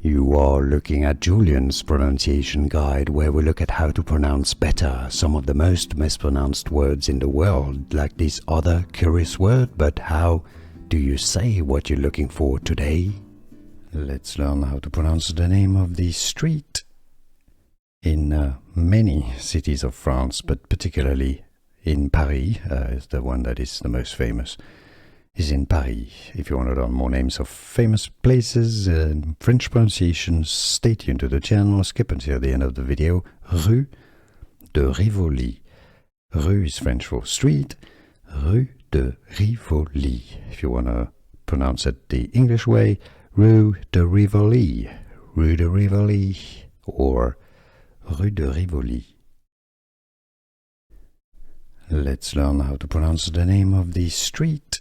You are looking at Julian's pronunciation guide, where we look at how to pronounce better some of the most mispronounced words in the world, like this other curious word. But how do you say what you're looking for today? Let's learn how to pronounce the name of the street in many cities of France, but particularly in Paris, is the one that is the most famous, is in Paris. If you want to learn more names of famous places and French pronunciations, stay tuned to the channel, skip until the end of the video. Rue de Rivoli. Rue is French for street. Rue de Rivoli. If you want to pronounce it the English way, Rue de Rivoli. Rue de Rivoli or Rue de Rivoli. Let's learn how to pronounce the name of the street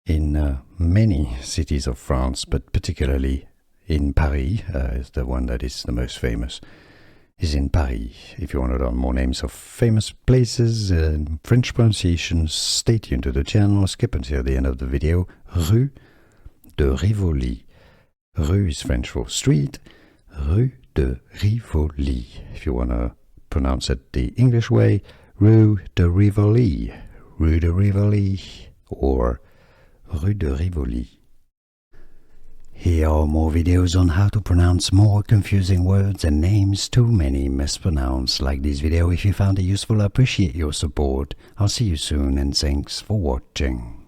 in many cities of France, but particularly in Paris, is the one that is the most famous, is in Paris. If you want to learn more names of famous places and French pronunciations, stay tuned to the channel, skip until the end of the video. Rue de Rivoli. Rue is French for street. Rue de Rivoli. If you want to pronounce it the English way, Rue de Rivoli. Rue de Rivoli or Rue de Rivoli. Here are more videos on how to pronounce more confusing words and names too many mispronounced. Like this video if you found it useful. I appreciate your support. I'll see you soon and thanks for watching.